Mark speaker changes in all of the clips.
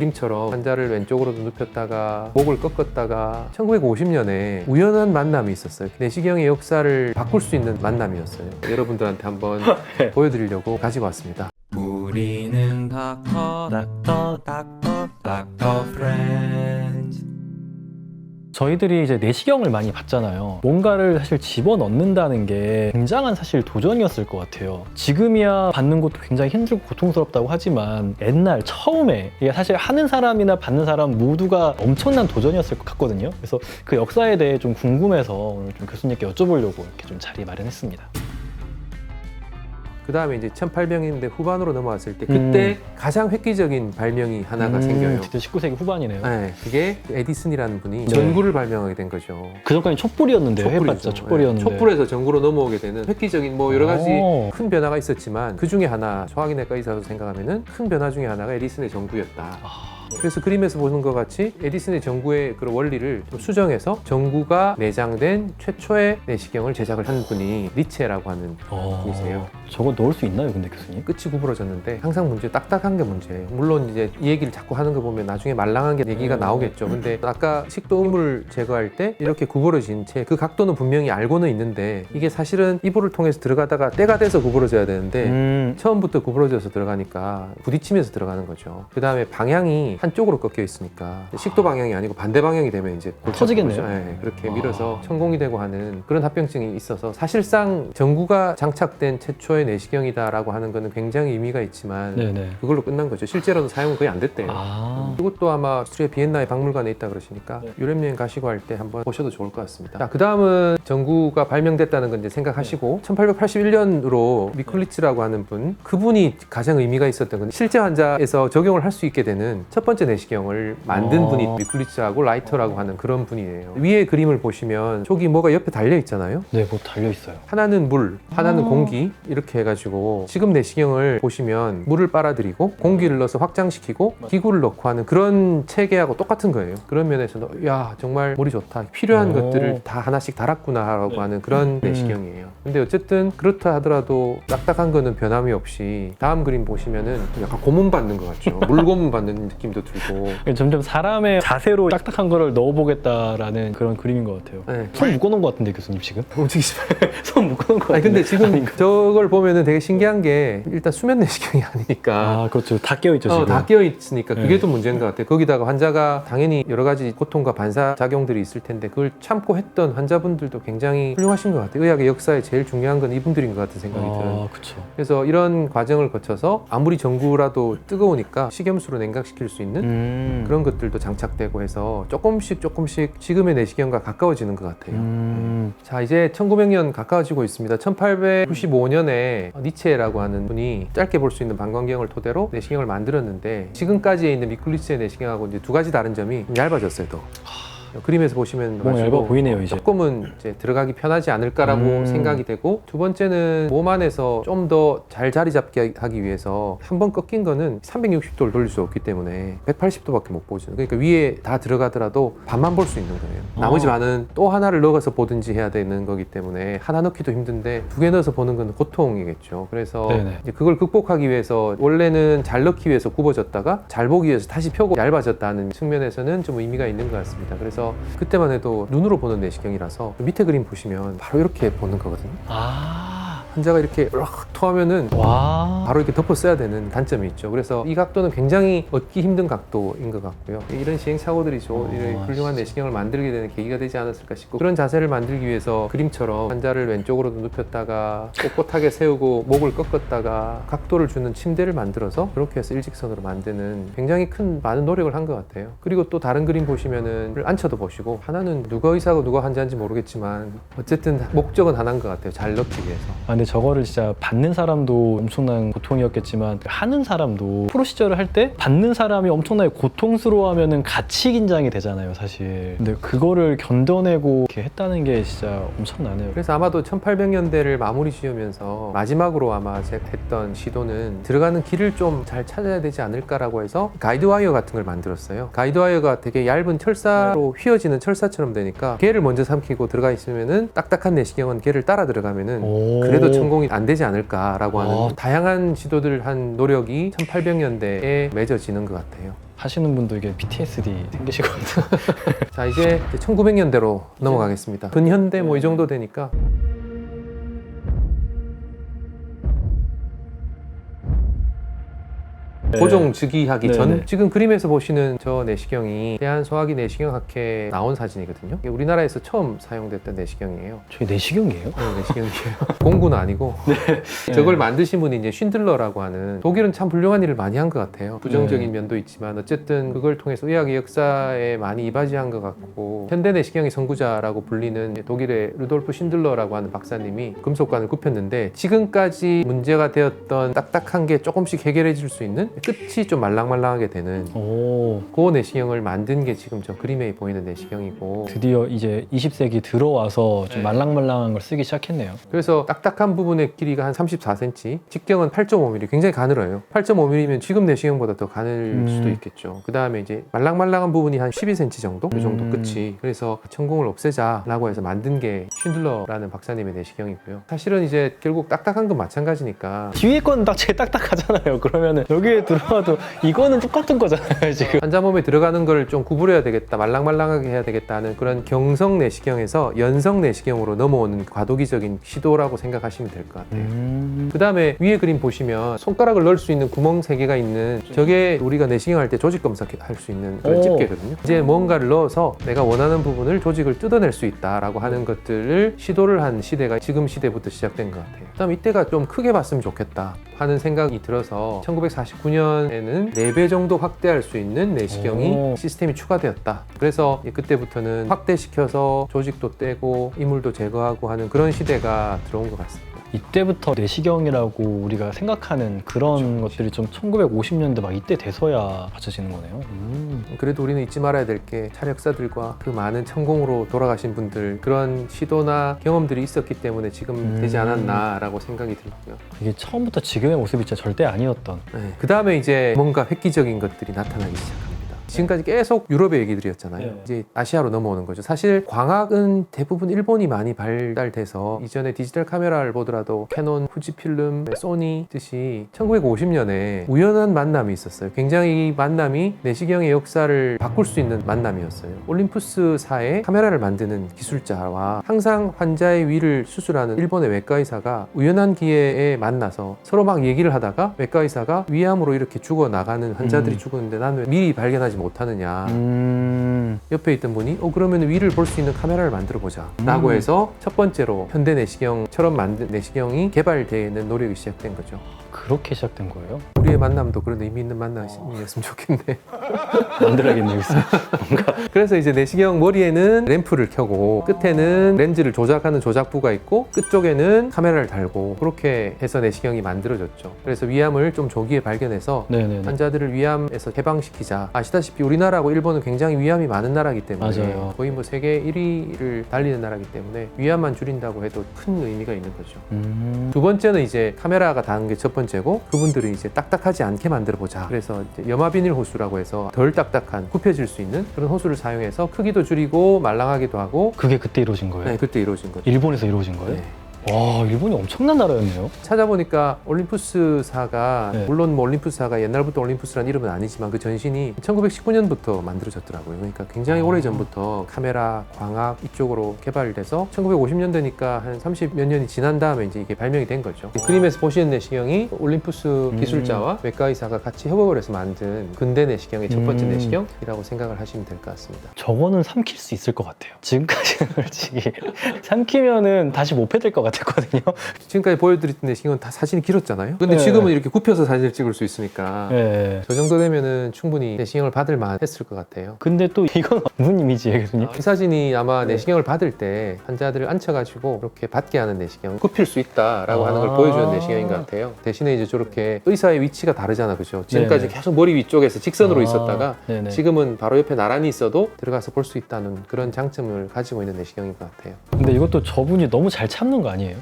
Speaker 1: 그림처럼 환자를 왼쪽으로도 눕혔다가 목을 꺾었다가 1950년에 우연한 만남이 있었어요. 내시경의 역사를 바꿀 수 있는 만남이었어요. 여러분들한테 한번 보여드리려고 가지고 왔습니다.
Speaker 2: 우리는 닥터 프렌즈.
Speaker 3: 저희들이 이제 내시경을 많이 봤잖아요. 뭔가를 사실 집어넣는다는 게 굉장한 사실 도전이었을 것 같아요. 지금이야 받는 것도 굉장히 힘들고 고통스럽다고 하지만 옛날 처음에 이게 사실 하는 사람이나 받는 사람 모두가 엄청난 도전이었을 것 같거든요. 그래서 그 역사에 대해 좀 궁금해서 오늘 좀 교수님께 여쭤보려고 이렇게 좀 자리 마련했습니다.
Speaker 1: 그 다음에 이제 1800년대 후반으로 넘어왔을 때 그때 가장 획기적인 발명이 하나가 생겨요.
Speaker 3: 진짜 19세기 후반이네요.
Speaker 1: 네, 그게 에디슨이라는 분이
Speaker 3: 네.
Speaker 1: 전구를 발명하게 된 거죠.
Speaker 3: 그 전까지 촛불이었는데요.
Speaker 1: 촛불이죠.
Speaker 3: 해봤자 촛불이었는데.
Speaker 1: 네, 촛불에서 전구로 넘어오게 되는 획기적인 뭐 여러 가지
Speaker 3: 오.
Speaker 1: 큰 변화가 있었지만 그 중에 하나, 소화기내과 의사로 생각하면은 큰 변화 중에 하나가 에디슨의 전구였다. 그래서 그림에서 보는 것 같이 에디슨의 전구의 그런 원리를 좀 수정해서 전구가 내장된 최초의 내시경을 제작을 한 분이 리체라고 하는 분이세요.
Speaker 3: 저거 넣을 수 있나요, 근데 교수님?
Speaker 1: 끝이 구부러졌는데 항상 문제, 딱딱한 게 문제예요. 물론 이제 이 얘기를 자꾸 하는 거 보면 나중에 말랑한 게 얘기가 나오겠죠. 근데 아까 식도음을 제거할 때 이렇게 구부러진 채 그 각도는 분명히 알고는 있는데 이게 사실은 이불을 통해서 들어가다가 때가 돼서 구부러져야 되는데 처음부터 구부러져서 들어가니까 부딪히면서 들어가는 거죠. 그 다음에 방향이 한쪽으로 꺾여 있으니까 식도 방향이 아니고 반대 방향이 되면 이제 골치
Speaker 3: 터지겠네요.
Speaker 1: 아프죠. 네, 그렇게 밀어서 천공이 되고 하는 그런 합병증이 있어서 사실상 전구가 장착된 최초의 내시경이다라고 하는 거는 굉장히 의미가 있지만
Speaker 3: 네네.
Speaker 1: 그걸로 끝난 거죠. 실제로는 사용은 거의 안 됐대요. 그것도 아마 오스트리아 비엔나의 박물관에 있다 그러시니까 유럽 여행 가시고 할 때 한번 보셔도 좋을 것 같습니다. 자, 그 다음은 전구가 발명됐다는 건 이제 생각하시고 1881년으로 미쿨리츠라고 하는 분, 그분이 가장 의미가 있었던 건 실제 환자에서 적용을 할 수 있게 되는 첫 번째 내시경을 만든 분이 미쿨리츠하고 라이터라고 하는 그런 분이에요. 위에 그림을 보시면 저기 뭐가 옆에 달려 있잖아요.
Speaker 3: 네, 뭐 달려있어요.
Speaker 1: 하나는 물, 하나는 공기 이렇게 해가지고 지금 내시경을 보시면 물을 빨아들이고 공기를 넣어서 확장시키고 기구를 넣고 하는 그런 체계하고 똑같은 거예요. 그런 면에서는 야 정말 물이 좋다. 필요한 것들을 다 하나씩 달았구나라고 하는 그런 내시경이에요. 근데 어쨌든 그렇다 하더라도 딱딱한 거는 변함이 없이 다음 그림 보시면은 약간 고문 받는 것 같죠. 물고문 받는 느낌도 들고.
Speaker 3: 점점 사람의 자세로 딱딱한 거를 넣어보겠다라는 그런 그림인 것 같아요.
Speaker 1: 네.
Speaker 3: 손 묶어놓은 것 같은데 교수님 지금?
Speaker 1: 움직이지 마요.
Speaker 3: 손 묶어놓은 것
Speaker 1: 아니
Speaker 3: 같은데.
Speaker 1: 근데 지금 저걸 보면은 되게 신기한 게 일단 수면 내시경이 아니니까
Speaker 3: 아 그렇죠. 다 깨어있죠 지금.
Speaker 1: 다 끼어 있으니까 그게
Speaker 3: 네.
Speaker 1: 또 문제인 것 같아요. 거기다가 환자가 당연히 여러 가지 고통과 반사작용들이 있을 텐데 그걸 참고 했던 환자분들도 굉장히 훌륭하신 것 같아요. 의학의 역사에 제일 중요한 건 이분들인 것 같은 생각이 들어요.
Speaker 3: 그렇죠.
Speaker 1: 그래서 이런 과정을 거쳐서 아무리 전구라도 뜨거우니까 식염수로 냉각시킬 수 있는 그런 것들도 장착되고 해서 조금씩 지금의 내시경과 가까워지는 것 같아요. 자, 이제 1900년 가까워지고 있습니다. 1895년에 니체라고 하는 분이 짧게 볼 수 있는 방광경을 토대로 내시경을 만들었는데 지금까지에 있는 미쿨리츠의 내시경하고 이제 두 가지 다른 점이 좀 얇아졌어요. 또 그림에서 보시면
Speaker 3: 너무 얇아 보이네요 이제.
Speaker 1: 조금은 이제 들어가기 편하지 않을까라고 생각이 되고, 두 번째는 몸 안에서 좀 더 잘 자리 잡게 하기 위해서 한 번 꺾인 거는 360도를 돌릴 수 없기 때문에 180도밖에 못 보죠. 그러니까 위에 다 들어가더라도 반만 볼 수 있는 거예요. 나머지 반은 또 하나를 넣어서 보든지 해야 되는 거기 때문에 하나 넣기도 힘든데 두 개 넣어서 보는 건 고통이겠죠. 그래서 이제 그걸 극복하기 위해서 원래는 잘 넣기 위해서 굽어졌다가 잘 보기 위해서 다시 펴고 얇아졌다는 측면에서는 좀 의미가 있는 것 같습니다. 그래서 그때만 해도 눈으로 보는 내시경이라서 밑에 그림 보시면 바로 이렇게 보는 거거든요. 환자가 이렇게 락 토하면은 바로 이렇게 덮어 써야 되는 단점이 있죠. 그래서 이 각도는 굉장히 얻기 힘든 각도인 것 같고요. 이런 시행착오들이 이런 훌륭한 내시경을 만들게 되는 계기가 되지 않았을까 싶고, 그런 자세를 만들기 위해서 그림처럼 환자를 왼쪽으로도 눕혔다가 꼿꼿하게 세우고 목을 꺾었다가 각도를 주는 침대를 만들어서 그렇게 해서 일직선으로 만드는 굉장히 많은 노력을 한 것 같아요. 그리고 또 다른 그림 보시면은 앉혀도 보시고, 하나는 누가 의사고 누가 환자인지 모르겠지만 어쨌든 목적은 하나인 것 같아요. 잘 넣기 위해서.
Speaker 3: 근데 저거를 진짜 받는 사람도 엄청난 고통이었겠지만 하는 사람도 프로시저를 할 때 받는 사람이 엄청나게 고통스러워하면은 같이 긴장이 되잖아요 사실. 근데 그거를 견뎌내고 이렇게 했다는 게 진짜 엄청나네요.
Speaker 1: 그래서 아마도 1800년대를 마무리 지으면서 마지막으로 아마 제가 했던 시도는 들어가는 길을 좀 잘 찾아야 되지 않을까라고 해서 가이드와이어 같은 걸 만들었어요. 가이드와이어가 되게 얇은 철사로 휘어지는 철사처럼 되니까 걔를 먼저 삼키고 들어가 있으면은 딱딱한 내시경은 걔를 따라 들어가면은 그래도 성공이 안 되지 않을까라고 하는 다양한 시도들을 한 노력이 1800년대에 맺어지는 것 같아요.
Speaker 3: 하시는 분들에게 PTSD 생기시거든요.
Speaker 1: 자, 이제 1900년대로 넘어가겠습니다. 근현대 뭐 이 정도 되니까 고종 즉위하기
Speaker 3: 네,
Speaker 1: 전
Speaker 3: 네.
Speaker 1: 지금 그림에서 보시는 저 내시경이 대한소화기 내시경학회에 나온 사진이거든요. 이게 우리나라에서 처음 사용됐던 내시경이에요.
Speaker 3: 저희 내시경이에요?
Speaker 1: 네, 내시경이에요. 공구는 아니고 저걸 만드신 분이 이제 쉰들러라고 하는 독일은 참 훌륭한 일을 많이 한 것 같아요. 부정적인 면도 있지만 어쨌든 그걸 통해서 의학의 역사에 많이 이바지한 것 같고 현대 내시경의 선구자라고 불리는 독일의 루돌프 쉰들러라고 하는 박사님이 금속관을 굽혔는데 지금까지 문제가 되었던 딱딱한 게 조금씩 해결해 줄 수 있는 끝이 좀 말랑말랑하게 되는
Speaker 3: 오,
Speaker 1: 그 내시경을 만든 게 지금 저 그림에 보이는 내시경이고
Speaker 3: 드디어 이제 20세기 들어와서 좀
Speaker 1: 네.
Speaker 3: 말랑말랑한 걸 쓰기 시작했네요.
Speaker 1: 그래서 딱딱한 부분의 길이가 한 34cm, 직경은 8.5mm, 굉장히 가늘어요. 8.5mm면 지금 내시경보다 더 가늘 수도 있겠죠. 그 다음에 이제 말랑말랑한 부분이 한 12cm 정도? 그 정도 끝이. 그래서 천공을 없애자라고 해서 만든 게 쉰들러라는 박사님의 내시경이고요. 사실은 이제 결국 딱딱한 건 마찬가지니까
Speaker 3: 뒤에 건 딱 제일 딱딱하잖아요. 그러면은 여기에 들어와도 이거는 똑같은 거잖아요, 지금.
Speaker 1: 환자 몸에 들어가는 걸 좀 구부려야 되겠다, 말랑말랑하게 해야 되겠다는 그런 경성 내시경에서 연성 내시경으로 넘어오는 과도기적인 시도라고 생각하시면 될 것 같아요. 그 다음에 위에 그림 보시면 손가락을 넣을 수 있는 구멍 3개가 있는 저게 우리가 내시경 할 때 조직 검사할 수 있는 그런
Speaker 3: 오.
Speaker 1: 집게거든요. 이제 뭔가를 넣어서 내가 원하는 부분을 조직을 뜯어낼 수 있다라고 하는 것들을 시도를 한 시대가 지금 시대부터 시작된 것 같아요. 그다음 이때가 좀 크게 봤으면 좋겠다 하는 생각이 들어서 1949년에는 4배 정도 확대할 수 있는 내시경이
Speaker 3: 오.
Speaker 1: 시스템이 추가되었다. 그래서 그때부터는 확대시켜서 조직도 떼고 이물도 제거하고 하는 그런 시대가 들어온 것 같습니다.
Speaker 3: 이때부터 내시경이라고 우리가 생각하는 그런 것들이 좀 1950년대 막 이때 돼서야 받쳐지는 거네요.
Speaker 1: 그래도 우리는 잊지 말아야 될 게 찰역사들과 그 많은 천공으로 돌아가신 분들 그런 시도나 경험들이 있었기 때문에 지금 되지 않았나라고 생각이 들고요.
Speaker 3: 이게 처음부터 지금의 모습이 진짜 절대 아니었던.
Speaker 1: 그 다음에 이제 뭔가 획기적인 것들이 나타나기 시작합니다. 지금까지 계속 유럽의 얘기들이었잖아요.
Speaker 3: 네.
Speaker 1: 이제 아시아로 넘어오는 거죠. 사실 광학은 대부분 일본이 많이 발달돼서 이전에 디지털 카메라를 보더라도 캐논, 후지필름, 소니 듯이 1950년에 우연한 만남이 있었어요. 굉장히 이 만남이 내시경의 역사를 바꿀 수 있는 만남이었어요. 올림푸스사의 카메라를 만드는 기술자와 항상 환자의 위를 수술하는 일본의 외과 의사가 우연한 기회에 만나서 서로 막 얘기를 하다가 외과 의사가 위암으로 이렇게 죽어나가는 환자들이 죽었는데 난 왜 미리 발견하지 못하느냐. 옆에 있던 분이 그러면 위를 볼 수 있는 카메라를 만들어 보자 라고 해서 첫 번째로 현대 내시경처럼 만든 내시경이 개발되는 노력이 시작된 거죠.
Speaker 3: 그렇게 시작된 거예요?
Speaker 1: 우리의 만남도 그런 의미 있는 만남이었으면 좋겠네.
Speaker 3: 만들어야겠네요, 여기서.
Speaker 1: 그래서 이제 내시경 머리에는 램프를 켜고 끝에는 렌즈를 조작하는 조작부가 있고 끝쪽에는 카메라를 달고 그렇게 해서 내시경이 만들어졌죠. 그래서 위암을 좀 조기에 발견해서
Speaker 3: 네네네.
Speaker 1: 환자들을 위암에서 해방시키자. 아시다시피 우리나라하고 일본은 굉장히 위암이 많은 나라이기 때문에
Speaker 3: 맞아요.
Speaker 1: 거의 뭐 세계 1위를 달리는 나라이기 때문에 위암만 줄인다고 해도 큰 의미가 있는 거죠. 두 번째는 이제 카메라가 닿은 게 첫 번째고 그분들은 이제 딱딱하지 않게 만들어 보자. 그래서 이제 염화비닐 호수라고 해서 덜 딱딱한 굽혀질 수 있는 그런 호수를 사용해서 크기도 줄이고 말랑하기도 하고
Speaker 3: 그게 그때 이루어진 거예요?
Speaker 1: 네, 그때 이루어진 거죠.
Speaker 3: 일본에서 이루어진 거예요?
Speaker 1: 네.
Speaker 3: 와, 일본이 엄청난 나라였네요.
Speaker 1: 찾아보니까 올림푸스사가
Speaker 3: 네.
Speaker 1: 물론 뭐 올림푸스사가 옛날부터 올림푸스라는 이름은 아니지만 그 전신이 1919년부터 만들어졌더라고요. 그러니까 굉장히 오래전부터 카메라, 광학 이쪽으로 개발돼서 1950년대니까 한 30몇 년이 지난 다음에 이제 이게 발명이 된 거죠. 그림에서 보시는 내시경이 올림푸스 기술자와 외과 의사가 같이 협업을 해서 만든 근대 내시경의 첫 번째 내시경이라고 생각을 하시면 될 것 같습니다.
Speaker 3: 저거는 삼킬 수 있을 것 같아요. 지금까지는 솔직히 삼키면은 다시 못 패들 것 같았거든요.
Speaker 1: 지금까지 보여드렸던 내시경은 다 사진이 길었잖아요. 근데
Speaker 3: 네.
Speaker 1: 지금은 이렇게 굽혀서 사진을 찍을 수 있으니까
Speaker 3: 네.
Speaker 1: 저 정도 되면은 충분히 내시경을 받을 만했을 것 같아요.
Speaker 3: 근데 또 이건 무슨 이미지예요, 교수님?
Speaker 1: 이 사진이 아마 내시경을 받을 때 환자들을 앉혀가지고 이렇게 받게 하는 내시경, 굽힐 수 있다라고 하는 걸 보여주는 내시경인 것 같아요. 대신에 이제 저렇게 의사의 위치가 다르잖아, 그죠? 지금까지
Speaker 3: 네네.
Speaker 1: 계속 머리 위쪽에서 직선으로 있었다가
Speaker 3: 네네.
Speaker 1: 지금은 바로 옆에 나란히 있어도 들어가서 볼 수 있다는 그런 장점을 가지고 있는 내시경인 것 같아요.
Speaker 3: 근데 이것도 저분이 너무 잘 참는 거 아니에요?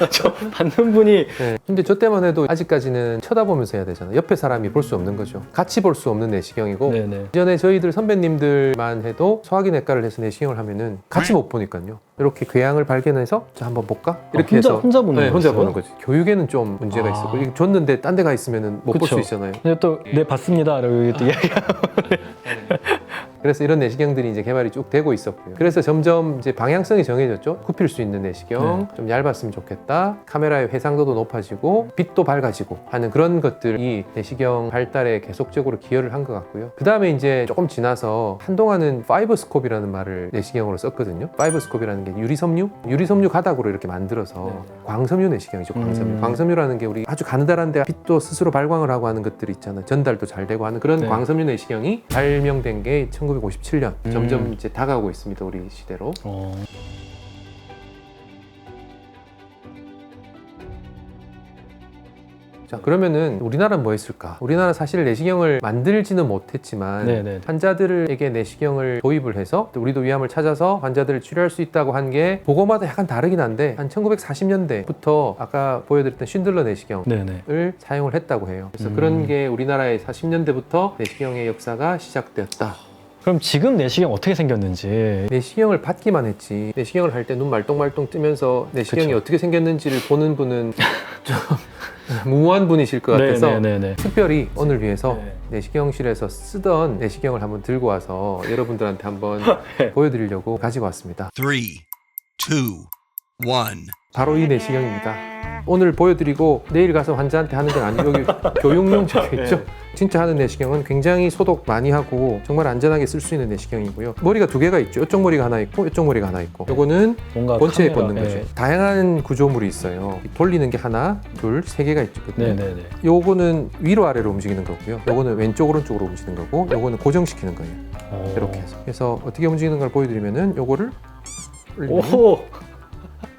Speaker 3: 저 받는 분이
Speaker 1: 네. 근데 저 때만 해도 아직까지는 쳐다보면서 해야 되잖아요. 옆에 사람이 볼 수 없는 거죠. 같이 볼 수 없는 내시경이고
Speaker 3: 네네.
Speaker 1: 이전에 저희들 선배님들만 해도 소화기내과를 해서 내시경을 하면은 같이 못 보니까요. 이렇게 궤양을 발견해서 자 한번 볼까? 이렇게
Speaker 3: 혼자,
Speaker 1: 해서
Speaker 3: 혼자 보는
Speaker 1: 네, 혼자
Speaker 3: 거였어요?
Speaker 1: 보는 거지. 교육에는 좀 문제가
Speaker 3: 아.
Speaker 1: 있었고 이게 줬는데 딴 데 가 있으면은 못 볼 수
Speaker 3: 그쵸.
Speaker 1: 있잖아요.
Speaker 3: 근데 또 네 봤습니다. 이렇게 또 이야기.
Speaker 1: 그래서 이런 내시경들이 이제 개발이 쭉 되고 있었고요. 그래서 점점 이제 방향성이 정해졌죠. 굽힐 수 있는 내시경, 좀 얇았으면 좋겠다. 카메라의 회상도도 높아지고 빛도 밝아지고 하는 그런 것들이 내시경 발달에 계속적으로 기여를 한 것 같고요. 그 다음에 이제 조금 지나서 한동안은 파이버스콥이라는 말을 내시경으로 썼거든요. 파이버스콥이라는 게 유리섬유 가닥으로 이렇게 만들어서 광섬유 내시경이죠. 광섬유. 광섬유라는 게 우리 아주 가느다란데 빛도 스스로 발광을 하고 하는 것들이 있잖아요. 전달도 잘 되고 하는 그런
Speaker 3: 네.
Speaker 1: 광섬유 내시경이 발명된 게 1957년. 점점 이제 다가오고 있습니다. 우리 시대로. 자, 그러면은 우리나라는 뭐 했을까? 우리나라 사실 내시경을 만들지는 못했지만
Speaker 3: 네네.
Speaker 1: 환자들에게 내시경을 도입을 해서 또 우리도 위암을 찾아서 환자들을 치료할 수 있다고 한 게 보고마다 약간 다르긴 한데 한 1940년대부터 아까 보여드렸던 쉰들러 내시경을
Speaker 3: 네네.
Speaker 1: 사용을 했다고 해요. 그래서 그런 게 우리나라의 40년대부터 내시경의 역사가 시작되었다.
Speaker 3: 그럼 지금 내시경 어떻게 생겼는지.
Speaker 1: 내시경을 받기만 했지 내시경을 할 때 눈 말똥말똥 뜨면서 내시경이
Speaker 3: 그쵸.
Speaker 1: 어떻게 생겼는지를 보는 분은 좀 무모한 분이실 것 같아서
Speaker 3: 네네네네.
Speaker 1: 특별히 오늘 위해서
Speaker 3: 네.
Speaker 1: 내시경실에서 쓰던 내시경을 한번 들고 와서 여러분들한테 한번
Speaker 3: 네.
Speaker 1: 보여드리려고 가지고 왔습니다.
Speaker 4: 3, 2, 1.
Speaker 1: 바로 이 내시경입니다. 오늘 보여드리고 내일 가서 환자한테 하는 건 아니고 여기 교육용 적혀있죠?
Speaker 3: 네.
Speaker 1: 진짜 하는 내시경은 굉장히 소독 많이 하고 정말 안전하게 쓸 수 있는 내시경이고요. 머리가 두 개가 있죠. 이쪽 머리가 하나 있고 이쪽 머리가 하나 있고 요거는
Speaker 3: 뭔가
Speaker 1: 본체에
Speaker 3: 카메라,
Speaker 1: 꽂는 거죠.
Speaker 3: 네.
Speaker 1: 다양한 구조물이 있어요. 돌리는 게 하나, 둘, 세 개가 있거든요.
Speaker 3: 네네네.
Speaker 1: 요거는 위로 아래로 움직이는 거고요. 요거는 왼쪽 오른쪽으로 움직이는 거고 요거는 고정시키는 거예요. 이렇게 해서. 그래서 어떻게 움직이는 걸 보여드리면은 요거를 올리면
Speaker 3: 오.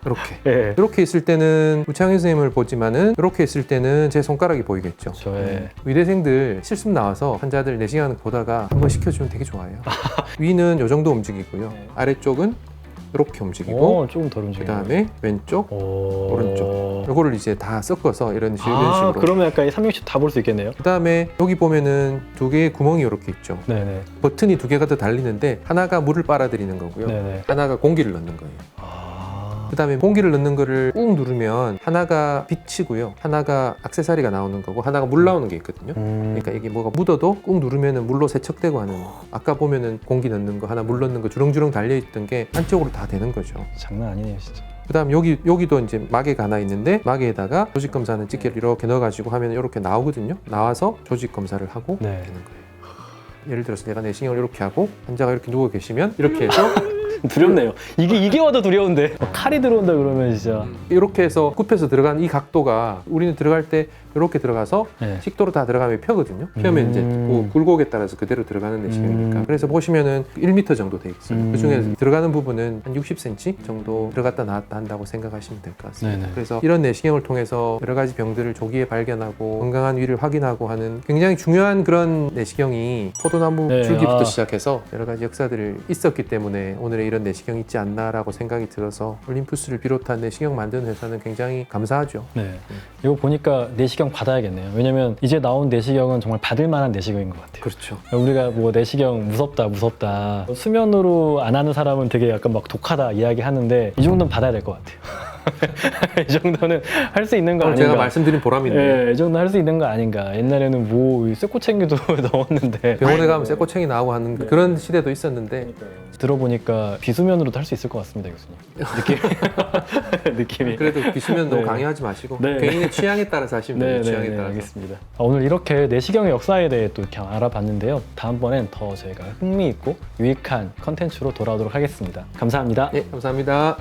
Speaker 1: 이렇게.
Speaker 3: 예.
Speaker 1: 이렇게 있을 때는 우창희 선생님을 보지만은 이렇게 있을 때는 제 손가락이 보이겠죠.
Speaker 3: 그렇죠. 예.
Speaker 1: 의대생들 실습 나와서 환자들 내시경 보다가 한번 시켜주면 되게 좋아요. 위는 요 정도 움직이고요.
Speaker 3: 네.
Speaker 1: 아래쪽은 이렇게 움직이고
Speaker 3: 조금 덜
Speaker 1: 그
Speaker 3: 움직이네.
Speaker 1: 다음에 왼쪽, 오른쪽. 요거를 이제 다 섞어서 이런 식으로.
Speaker 3: 그러면 약간 360 다 볼 수 있겠네요.
Speaker 1: 그 다음에 여기 보면은 두 개의 구멍이 이렇게 있죠.
Speaker 3: 네네.
Speaker 1: 버튼이 두 개가 더 달리는데 하나가 물을 빨아들이는 거고요.
Speaker 3: 네네.
Speaker 1: 하나가 공기를 넣는 거예요. 그 다음에 공기를 넣는 거를 꾹 누르면 하나가 빛이고요. 하나가 액세서리가 나오는 거고 하나가 물 나오는 게 있거든요. 그러니까 이게 뭐가 묻어도 꾹 누르면은 물로 세척되고 하는 아까 보면은 공기 넣는 거 하나 물 넣는 거 주렁주렁 달려있던 게 한쪽으로 다 되는 거죠.
Speaker 3: 장난 아니네요, 진짜.
Speaker 1: 그 다음 여기도 이제 마개가 하나 있는데 마개에다가 조직검사는 집게를 이렇게 넣어가지고 하면 이렇게 나오거든요. 나와서 조직검사를 하고
Speaker 3: 네.
Speaker 1: 되는 거예요. 예를 들어서 내가 내시경을 이렇게 하고 환자가 이렇게 누워 계시면 이렇게 해서
Speaker 3: 두렵네요. 이게 와도 두려운데 칼이 들어온다 그러면 진짜.
Speaker 1: 이렇게 해서 굽혀서 들어간 이 각도가 우리는 들어갈 때 이렇게 들어가서
Speaker 3: 네.
Speaker 1: 식도로 다 들어가면 펴거든요. 펴면 이제 그 굴곡에 따라서 그대로 들어가는 내시경이니까. 그래서 보시면은 1m 정도 돼 있어요. 그 중에 들어가는 부분은 한 60cm 정도 들어갔다 나왔다 한다고 생각하시면 될 것 같습니다.
Speaker 3: 네네.
Speaker 1: 그래서 이런 내시경을 통해서 여러 가지 병들을 조기에 발견하고 건강한 위를 확인하고 하는 굉장히 중요한 그런 내시경이 포도나무
Speaker 3: 네,
Speaker 1: 줄기부터 시작해서 여러 가지 역사들이 있었기 때문에 오늘의 이런 내시경이 있지 않나라고 생각이 들어서 올림푸스를 비롯한 내시경 만드는 회사는 굉장히 감사하죠.
Speaker 3: 네. 이거 보니까 내시경 받아야겠네요. 왜냐면 이제 나온 내시경은 정말 받을 만한 내시경인 것 같아요.
Speaker 1: 그렇죠.
Speaker 3: 우리가 뭐 내시경 무섭다 수면으로 안 하는 사람은 되게 약간 막 독하다 이야기하는데 이 정도는 받아야 될 것 같아요. 이 정도는 할 수 있는 거 아닌가.
Speaker 1: 제가 말씀드린 보람인데
Speaker 3: 이 정도는 할 수 있는 거 아닌가. 옛날에는 뭐 쇠꼬챙이도 넣었는데
Speaker 1: 병원에 가면 쇠꼬챙이 나오고 하는 그런 시대도 있었는데
Speaker 3: 들어보니까 비수면으로도 할 수 있을 것 같습니다, 교수님. 느낌이.
Speaker 1: 그래도 비수면 너무
Speaker 3: 네.
Speaker 1: 강요하지 마시고
Speaker 3: 네.
Speaker 1: 개인의 취향에 따라서 하시면 돼요. 취향에 따라서.
Speaker 3: 알겠습니다. 오늘 이렇게 내시경의 역사에 대해 또 이렇게 알아봤는데요. 다음번엔 더 저희가 흥미있고 유익한 컨텐츠로 돌아오도록 하겠습니다. 감사합니다.
Speaker 1: 네, 감사합니다.